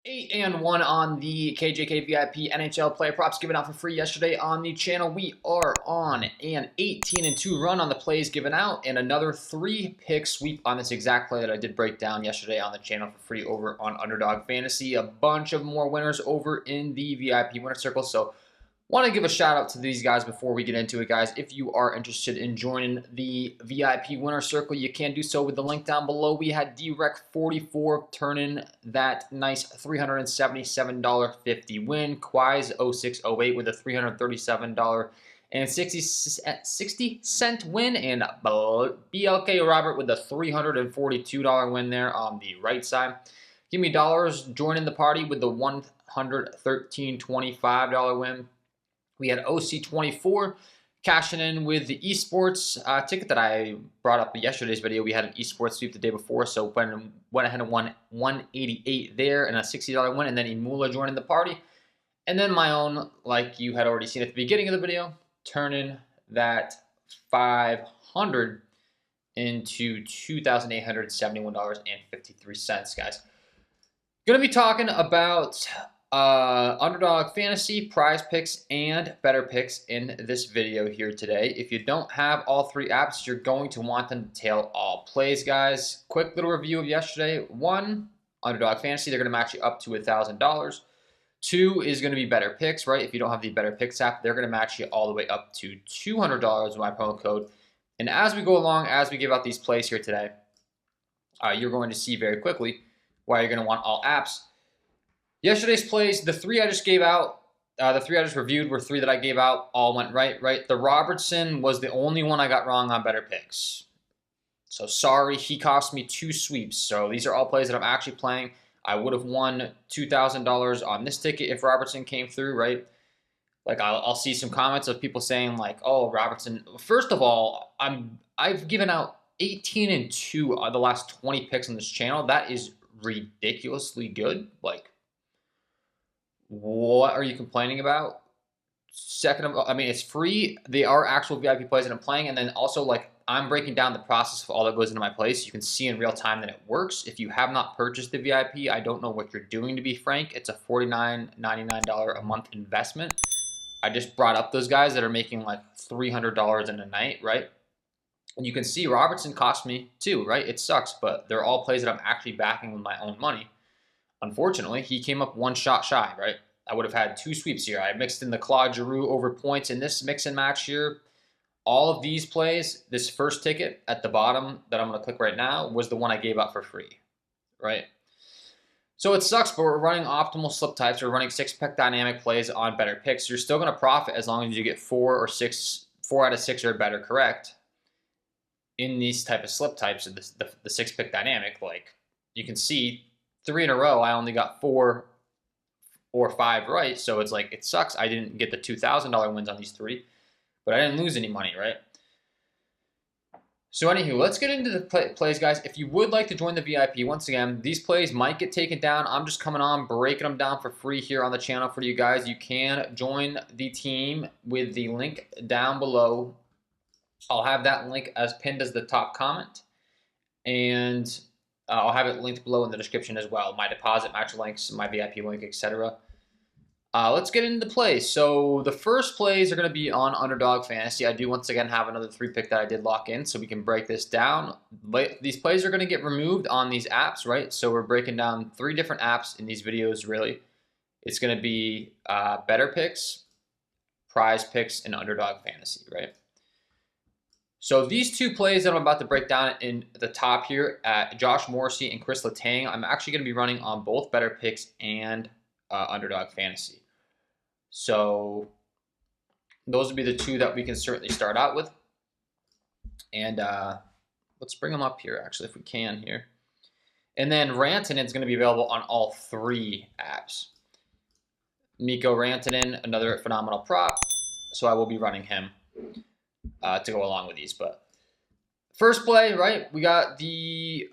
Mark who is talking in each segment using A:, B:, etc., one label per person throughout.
A: 8-1 on the KJK VIP NHL player props given out for free yesterday on the channel. We are on an 18-2 run on the plays given out and another 3-pick sweep on this exact play that I did break down yesterday on the channel for free over on Underdog Fantasy. A bunch of more winners over in the VIP winner circle. So want to give a shout out to these guys before we get into it, guys. If you are interested in joining the VIP winner circle, you can do so with the link down below. We had DREC44 turning that nice $377.50 win. Quise 0608 with a $337.60 win, and BLK Robert with a $342 win there on the right side. Give me dollars joining the party with the $113.25 win. We had OC24 cashing in with the esports ticket that I brought up in yesterday's video. We had an esports sweep the day before, so went ahead and won 188 there and a $60 win. And then Imula joining the party. And then my own, like you had already seen at the beginning of the video, turning that 500 into $2,871.53, guys. Going to be talking about Underdog Fantasy, Prizepicks, and Betr in this video here today. If you don't have all three apps, you're going to want them to tail all plays, guys. Quick little review of yesterday. 1, Underdog Fantasy, they're going to match you up to $1,000. 2 is going to be Betr, right? If you don't have the Betr app, they're going to match you all the way up to $200 with my promo code. And as we go along, as we give out these plays here today, you're going to see very quickly why you're going to want all apps. Yesterday's plays, the 3 I just gave out, the 3 I just reviewed were 3 that I gave out, all went right? The Robertson was the only one I got wrong on Betr. So sorry, he cost me 2 sweeps. So these are all plays that I'm actually playing. I would have won $2,000 on this ticket if Robertson came through, right? Like I'll see some comments of people saying like, "Oh, Robertson." First of all, I've given out 18-2 the last 20 picks on this channel. That is ridiculously good. Like, what are you complaining about? Second of all, I mean, it's free. They are actual VIP plays that I'm playing. And then also, like, I'm breaking down the process of all that goes into my plays. So you can see in real time that it works. If you have not purchased the VIP, I don't know what you're doing, to be frank. It's a $49.99 a month investment. I just brought up those guys that are making like $300 in a night, right? And you can see Robertson cost me too, right? It sucks, but they're all plays that I'm actually backing with my own money. Unfortunately, he came up 1 shot shy, right? I would have had 2 sweeps here. I mixed in the Claude Giroux over points in this mix and match here. All of these plays, this first ticket at the bottom that I'm going to click right now was the one I gave out for free, right? So it sucks, but we're running optimal slip types. We're running 6-pick dynamic plays on Betr. You're still going to profit as long as you get 4 out of 6 or better correct in these type of slip types of the 6-pick dynamic. Like you can see, 3 in a row, I only got 4 or 5 right. So it's like, it sucks. I didn't get the $2,000 wins on these 3, but I didn't lose any money, right? So anywho, let's get into the plays, guys. If you would like to join the VIP, once again, these plays might get taken down. I'm just coming on, breaking them down for free here on the channel for you guys. You can join the team with the link down below. I'll have that link as pinned as the top comment. And I'll have it linked below in the description as well. My deposit match links, my VIP link, etc. Let's get into the plays. So the first plays are going to be on Underdog Fantasy. I do once again have another 3-pick that I did lock in, so we can break this down. These plays are going to get removed on these apps, right? So we're breaking down 3 different apps in these videos, really. It's going to be Betr, Prizepicks, and Underdog Fantasy, right? So these 2 plays that I'm about to break down in the top here at Josh Morrissey and Chris Letang, I'm actually going to be running on both Betr and Underdog Fantasy. So those would be the 2 that we can certainly start out with. And let's bring them up here, actually, if we can here. And then Rantanen is going to be available on all 3 apps. Mikko Rantanen, another phenomenal prop. So I will be running him to go along with these. But first play, right, we got the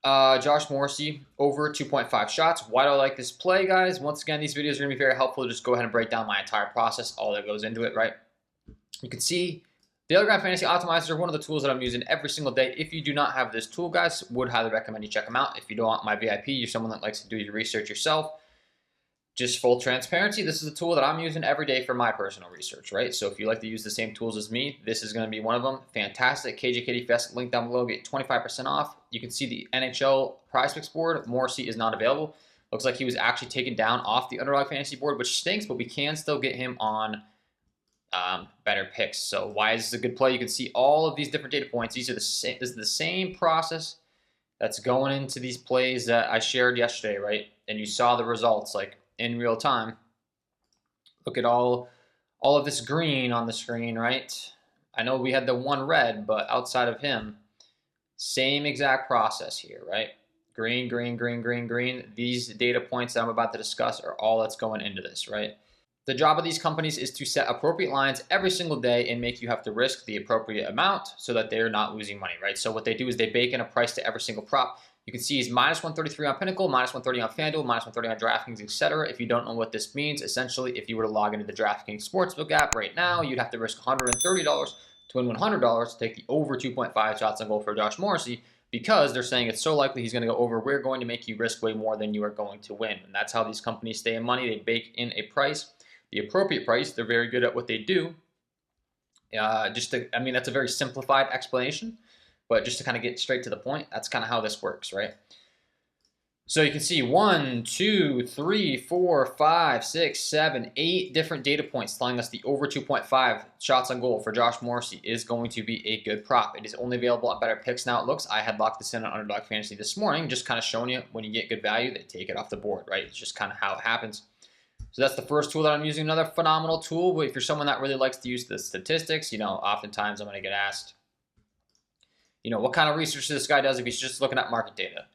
A: Josh Morrissey over 2.5 shots. Why do I like this play, guys? Once again, these videos are going to be very helpful to just go ahead and break down my entire process, all that goes into it, right? You can see The Underdog Fantasy Optimizers are one of the tools that I'm using every single day. If you do not have this tool, guys, would highly recommend you check them out. If you don't want my VIP, you're someone that likes to do your research yourself, just full transparency, this is a tool that I'm using every day for my personal research, right? So if you like to use the same tools as me, this is going to be one of them. Fantastic. KJKD Fest, link down below, get 25% off. You can see the NHL Prizepicks board. Morrissey is not available. Looks like he was actually taken down off the Underdog Fantasy board, which stinks, but we can still get him on better picks. So why is this a good play? You can see all of these different data points. These are the same. This is the same process that's going into these plays that I shared yesterday, right? And you saw the results like in real time. Look at all of this green on the screen, right? I know we had the one red, but outside of him, same exact process here, right? Green, green, green, green, green. These data points that I'm about to discuss are all that's going into this, right? The job of these companies is to set appropriate lines every single day and make you have to risk the appropriate amount so that they're not losing money, right? So what they do is they bake in a price to every single prop. You can see he's minus 133 on Pinnacle, minus 130 on FanDuel, minus 130 on DraftKings, etc. If you don't know what this means, essentially, if you were to log into the DraftKings Sportsbook app right now, you'd have to risk $130 to win $100 to take the over 2.5 shots on goal for Josh Morrissey, because they're saying it's so likely he's going to go over. We're going to make you risk way more than you are going to win. And that's how these companies stay in money. They bake in a price, the appropriate price. They're very good at what they do. I mean, that's a very simplified explanation, but just to kind of get straight to the point, that's kind of how this works, right? So you can see 1, 2, 3, 4, 5, 6, 7, 8 different data points telling us the over 2.5 shots on goal for Josh Morrissey is going to be a good prop. It is only available on Better Picks now, it looks. I had locked this in on Underdog Fantasy this morning, just kind of showing you when you get good value, they take it off the board, right? It's just kind of how it happens. So that's the first tool that I'm using. Another phenomenal tool, if you're someone that really likes to use the statistics, oftentimes I'm going to get asked, what kind of research this guy does if he's just looking at market data.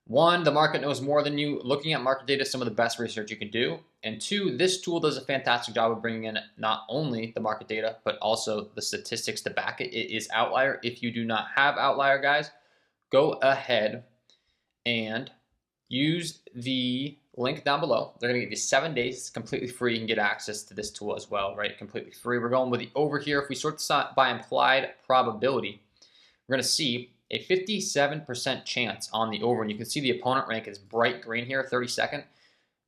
A: 1, the market knows more than you. Looking at market data is some of the best research you can do. And 2, this tool does a fantastic job of bringing in not only the market data, but also the statistics to back it. It is outlier. If you do not have outlier, guys, go ahead and use the link down below. They're going to give you 7 days. It's completely free. You can get access to this tool as well, right? Completely free. We're going with the over here. If we sort this out by implied probability, we're going to see a 57% chance on the over. And you can see the opponent rank is bright green here, 32nd.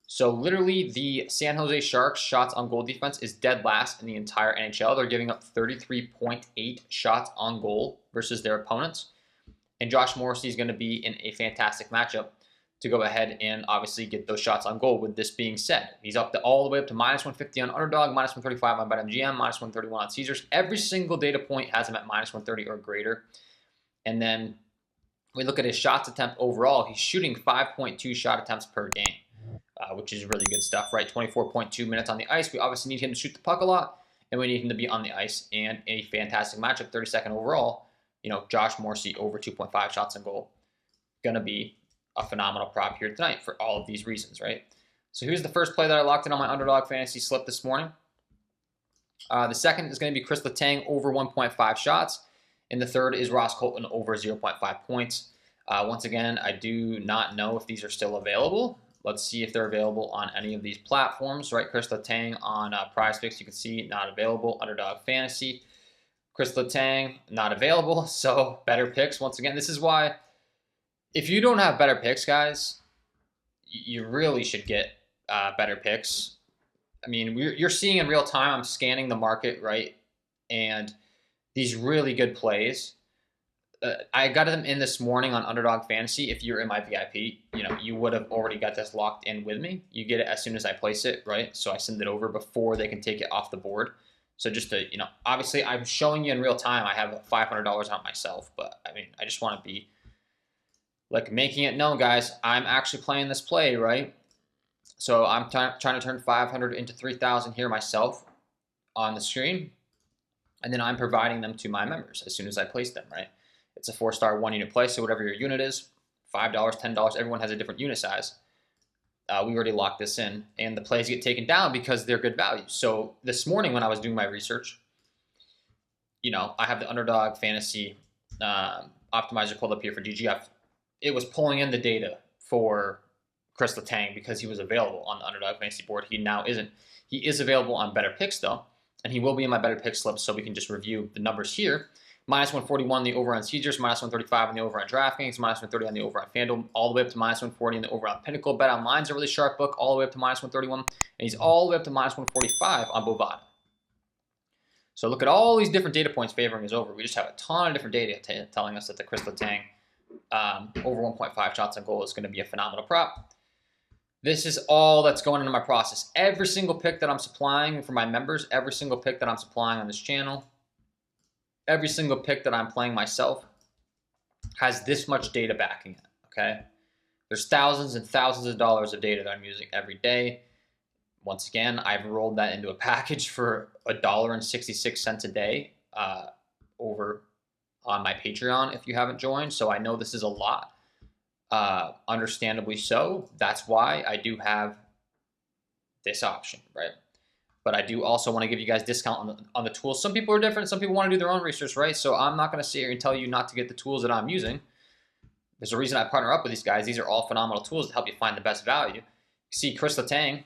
A: So literally the San Jose Sharks shots on goal defense is dead last in the entire NHL. They're giving up 33.8 shots on goal versus their opponents. And Josh Morrissey is going to be in a fantastic matchup to go ahead and obviously get those shots on goal. With this being said, he's all the way up to minus 150 on Underdog, minus 135 on BetMGM, minus 131 on Caesars. Every single data point has him at minus 130 or greater. And then we look at his shots attempt overall. He's shooting 5.2 shot attempts per game, which is really good stuff, right? 24.2 minutes on the ice. We obviously need him to shoot the puck a lot, and we need him to be on the ice. And a fantastic matchup, 32nd overall. Josh Morrissey over 2.5 shots on goal. Going to be a phenomenal prop here tonight for all of these reasons, right? So here's the first play that I locked in on my Underdog Fantasy slip this morning. The second is going to be Chris Letang over 1.5 shots. And the third is Ross Colton over 0.5 points. Once again, I do not know if these are still available. Let's see if they're available on any of these platforms, right? Chris Letang on Prizepicks, you can see not available. Underdog Fantasy, Chris Letang, not available. So Better Picks, once again, this is why if you don't have Better Picks, guys, you really should get Better Picks. I mean, you're seeing in real time, I'm scanning the market, right? And these really good plays. I got them in this morning on Underdog Fantasy. If you're in my VIP, you would have already got this locked in with me. You get it as soon as I place it, right? So I send it over before they can take it off the board. So just to, obviously I'm showing you in real time. I have $500 on myself, but I mean, I just want to be like making it known, guys, I'm actually playing this play, right? So I'm trying to turn 500 into 3,000 here myself on the screen. And then I'm providing them to my members as soon as I place them, right? It's a 4-star 1-unit play, so whatever your unit is, $5, $10, everyone has a different unit size. We already locked this in, and the plays get taken down because they're good value. So this morning when I was doing my research, I have the Underdog Fantasy optimizer pulled up here for GGF. It was pulling in the data for Chris Letang because he was available on the Underdog Fantasy board. He now isn't. He is available on Better Picks, though. and he will be in my better pick slip, so we can just review the numbers here. Minus 141 on the over on Caesars, minus 135 on the over on DraftKings, minus 130 on the over on FanDuel, all the way up to minus 140 on the over on Pinnacle. Bet Online's a really sharp book, all the way up to minus 131, and he's all the way up to minus 145 on Bovada. So look at all these different data points favoring his over. We just have a ton of different data telling us that the Chris Letang over 1.5 shots on goal is going to be a phenomenal prop. This is all that's going into my process. Every single pick that I'm supplying for my members, every single pick that I'm supplying on this channel, every single pick that I'm playing myself has this much data backing it, okay? There's thousands and thousands of dollars of data that I'm using every day. Once again, I've rolled that into a package for $1.66 a day over on my Patreon if you haven't joined. So I know this is a lot, understandably so. That's why I do have this option, right? But I do also want to give you guys discount on the tools. Some people are different. Some people want to do their own research, right? So I'm not going to sit here and tell you not to get the tools that I'm using. There's a reason I partner up with these guys. These are all phenomenal tools to help you find the best value. See, Chris Letang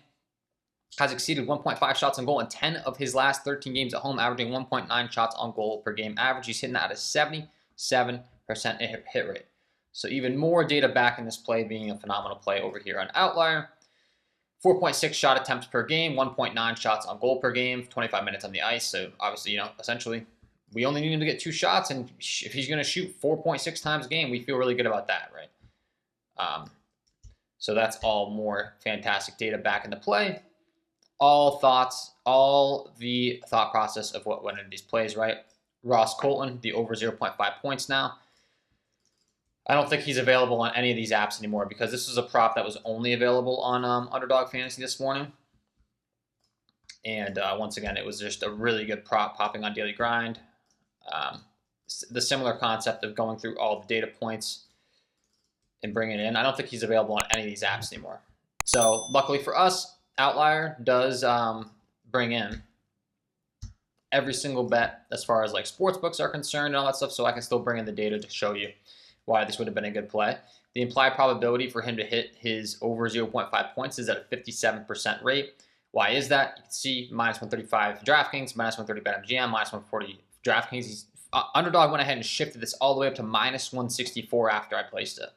A: has exceeded 1.5 shots on goal in 10 of his last 13 games at home, averaging 1.9 shots on goal per game average. He's hitting that at a 77% hit rate. So even more data back in this play being a phenomenal play over here on Outlier. 4.6 shot attempts per game, 1.9 shots on goal per game, 25 minutes on the ice. So obviously, essentially, we only need him to get 2 shots, and if he's going to shoot 4.6 times a game, we feel really good about that, right? So that's all more fantastic data back into play. All the thought process of what went into these plays, right? Ross Colton, the over 0.5 points now. I don't think he's available on any of these apps anymore because this is a prop that was only available on Underdog Fantasy this morning. And once again, it was just a really good prop popping on Daily Grind. The similar concept of going through all the data points and bringing it in. I don't think he's available on any of these apps anymore. So luckily for us, Outlier does bring in every single bet as far as like sports books are concerned and all that stuff, so I can still bring in the data to show you why this would have been a good play. The implied probability for him to hit his over 0.5 points is at a 57% rate. Why is that? You can see minus 135 DraftKings, minus 130 BetMGM, minus 140 DraftKings. Underdog went ahead and shifted this all the way up to minus 164 after I placed it.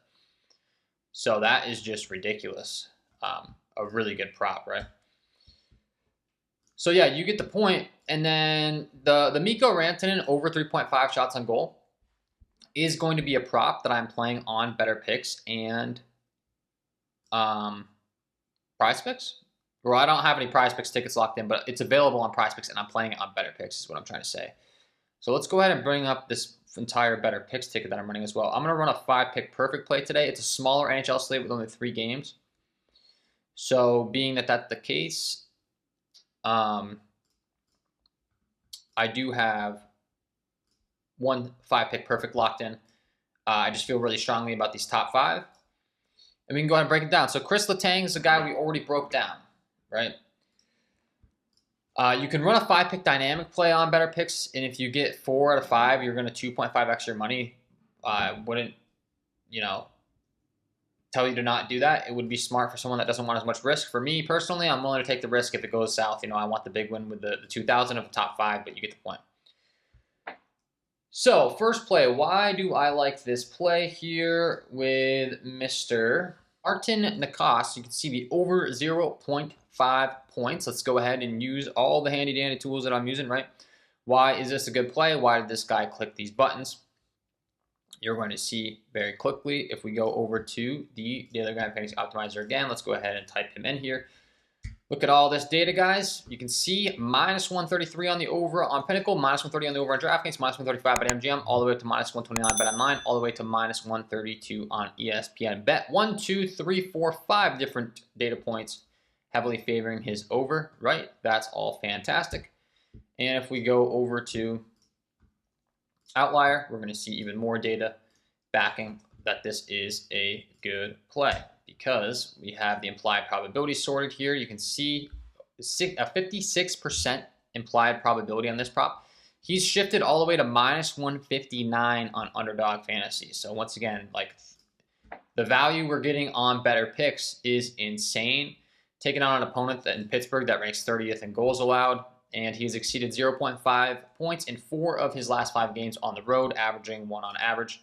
A: So that is just ridiculous. A really good prop, right? So yeah, you get the point. And then the Mikko Rantanen over 3.5 shots on goal is going to be a prop that I'm playing on Better Picks and Prizepicks. Well, I don't have any Prizepicks tickets locked in, but it's available on Prizepicks, and I'm playing it on Better Picks is what I'm trying to say. So let's go ahead and bring up this entire Better Picks ticket that I'm running as well. I'm going to run a 5-pick perfect play today. It's a smaller NHL slate with only 3 games. So being that that's the case, I do have one 5-pick perfect locked in. I just feel really strongly about these top 5. And we can go ahead and break it down. So Chris Letang is the guy we already broke down, right? You can run a 5-pick dynamic play on Better Picks, and if you get 4 out of 5, you're going to 2.5 extra money. I wouldn't, tell you to not do that. It would be smart for someone that doesn't want as much risk. For me personally, I'm willing to take the risk if it goes south. I want the big win with the 2,000 of the top 5, but you get the point. So first play, why do I like this play here with Mr. Artin Nikos? You can see the over 0.5 points. Let's go ahead and use all the handy dandy tools that I'm using, right? Why is this a good play? Why did this guy click these buttons? You're going to see very quickly if we go over to the Daily Grind Fantasy Optimizer again. Let's go ahead and type him in here. Look at all this data, guys. You can see minus 133 on the over on Pinnacle, minus 130 on the over on DraftKings, minus 135 at MGM, all the way to minus 129 bet online, all the way to minus 132 on ESPN Bet. 1, 2, 3, 4, 5 different data points heavily favoring his over, right? That's all fantastic. And if we go over to Outlier, we're going to see even more data backing that this is a good play, because we have the implied probability sorted here. You can see a 56% implied probability on this prop. He's shifted all the way to minus 159 on Underdog Fantasy. So once again, like, the value we're getting on Better Picks is insane. Taking on an opponent in Pittsburgh that ranks 30th in goals allowed, and he has exceeded 0.5 points in 4 of his last 5 games on the road, averaging 1 on average.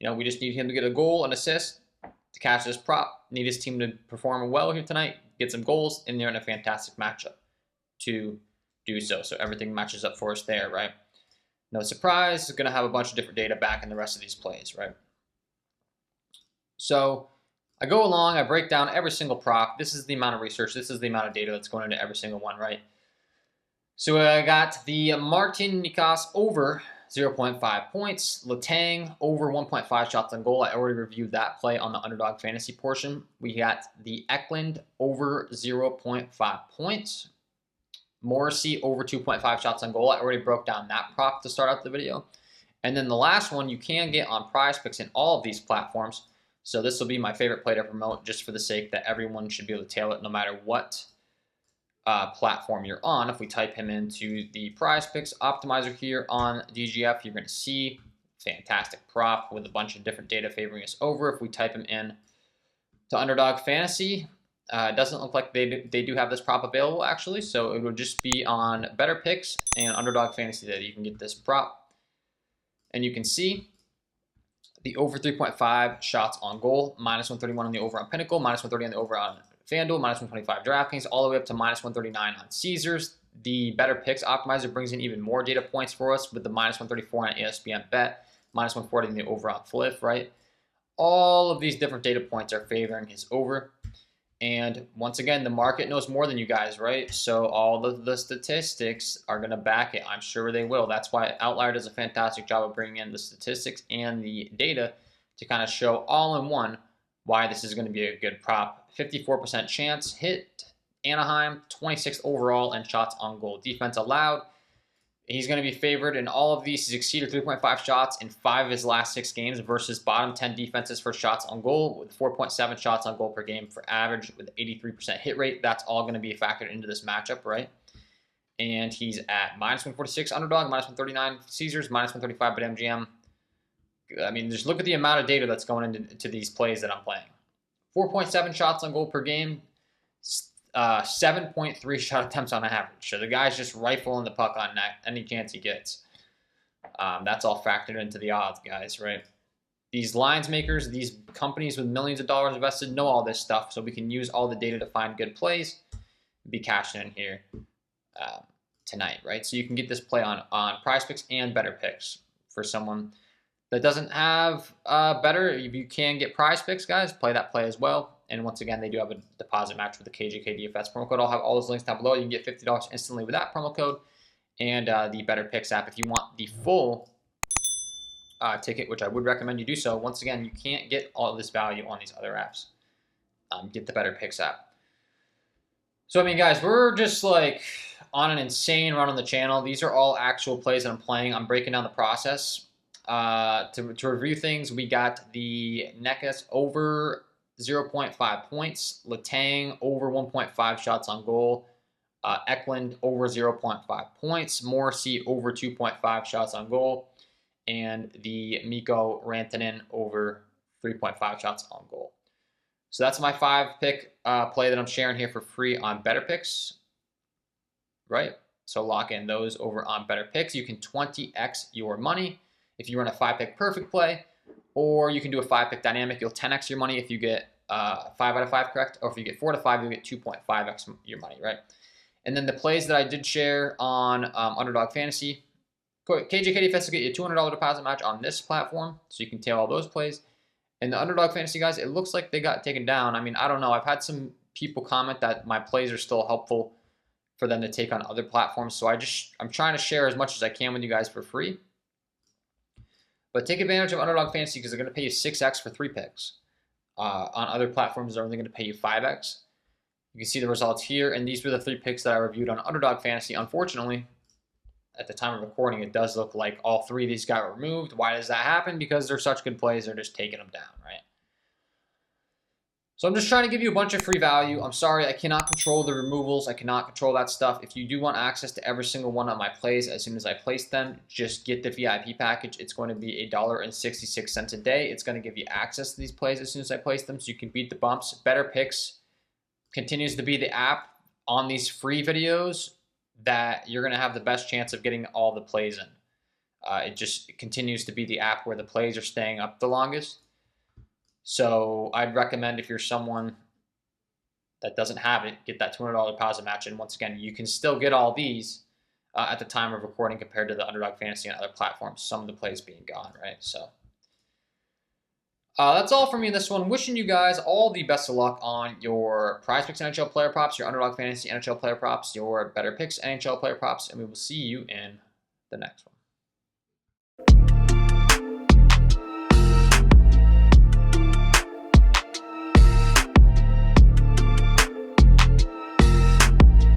A: You know, we just need him to get a goal, an assist to cash this prop. Need his team to perform well here tonight, get some goals, and they're in a fantastic matchup to do so. So everything matches up for us there, right? No surprise, it's going to have a bunch of different data back in the rest of these plays, right? So I go along, I break down every single prop. This is the amount of research, this is the amount of data that's going into every single one, right? So I got the Martin Nikas over 0.5 points, Letang over 1.5 shots on goal. I already reviewed that play on the underdog fantasy portion. We got the Eklund over 0.5 points, Morrissey over 2.5 shots on goal. I already broke down that prop to start out the video. And then the last one you can get on Prizepicks in all of these platforms. So this will be my favorite play to promote just for the sake that everyone should be able to tail it no matter what platform you're on. If we type him into the Prizepicks optimizer here on DGF, you're going to see fantastic prop with a bunch of different data favoring us over. If we type him in to underdog fantasy, it doesn't look like they do have this prop available actually, so it would just be on Betr and underdog fantasy that you can get this prop. And you can see the over 3.5 shots on goal, -131 on the over on Pinnacle, -130 on the over on FanDuel, -125 DraftKings, all the way up to -139 on Caesars. The Betr optimizer brings in even more data points for us with the -134 on ESPN Bet, -140 on the over on Fliff, right? All of these different data points are favoring his over. And once again, the market knows more than you guys, right? So all of the statistics are going to back it. I'm sure they will. That's why Outlier does a fantastic job of bringing in the statistics and the data to kind of show all in one why this is going to be a good prop. 54% chance hit Anaheim, 26th overall in shots on goal. Defense allowed. He's going to be favored in all of these. He's exceeded 3.5 shots in 5 of his last 6 games versus bottom 10 defenses for shots on goal with 4.7 shots on goal per game for average with 83% hit rate. That's all going to be factored into this matchup, right? And he's at -146 underdog, -139 Caesars, -135 at MGM. I mean, just look at the amount of data that's going into these plays that I'm playing. 4.7 shots on goal per game. 7.3 shot attempts on average. So the guy's just rifling the puck on net any chance he gets. That's all factored into the odds, guys, right? These lines makers, these companies with millions of dollars invested know all this stuff, so we can use all the data to find good plays and be cashing in here tonight, right? So you can get this play on Prizepicks and Betr for someone that doesn't have Betr. You can get Prizepicks, guys. Play that play as well. And once again, they do have a deposit match with the KJK DFS promo code. I'll have all those links down below. You can get $50 instantly with that promo code and the Betr app. If you want the full ticket, which I would recommend you do so, once again, you can't get all of this value on these other apps. Get the Betr app. So, I mean, guys, we're just like on an insane run on the channel. These are all actual plays that I'm playing. I'm breaking down the process. To review things, we got the Nekas over 0.5 points, Letang over 1.5 shots on goal, Eklund over 0.5 points, Morrissey over 2.5 shots on goal, and the Mikko Rantanen over 3.5 shots on goal. So that's my 5-pick play that I'm sharing here for free on Betr, right? So lock in those over on Betr. You can 20x your money if you run a 5-pick perfect play, or you can do a 5-pick dynamic. You'll 10x your money if you get 5 out of 5 correct, or if you get 4 to 5, you'll get 2.5x your money, right? And then the plays that I did share on Underdog Fantasy, KJK DFS will get you a $200 deposit match on this platform, so you can tail all those plays. And the Underdog Fantasy guys, it looks like they got taken down. I mean, I don't know. I've had some people comment that my plays are still helpful for them to take on other platforms, so I'm trying to share as much as I can with you guys for free. But take advantage of Underdog Fantasy because they're going to pay you 6x for 3 picks. On other platforms, they're only going to pay you 5x. You can see the results here, and these were the 3 picks that I reviewed on Underdog Fantasy. Unfortunately, at the time of recording, it does look like all 3 of these got removed. Why does that happen? Because they're such good plays, they're just taking them down, right? So I'm just trying to give you a bunch of free value. I'm sorry, I cannot control the removals. I cannot control that stuff. If you do want access to every single one of my plays as soon as I place them, just get the VIP package. It's going to be $1.66 a day. It's going to give you access to these plays as soon as I place them, so you can beat the bumps. Betr continues to be the app on these free videos that you're going to have the best chance of getting all the plays in. It just continues to be the app where the plays are staying up the longest. So I'd recommend, if you're someone that doesn't have it, get that $200 deposit match. And once again, you can still get all these at the time of recording compared to the Underdog Fantasy and other platforms, some of the plays being gone, right? So that's all for me in this one. Wishing you guys all the best of luck on your Prizepicks NHL player props, your Underdog Fantasy NHL player props, your Betr Picks NHL player props, and we will see you in the next one.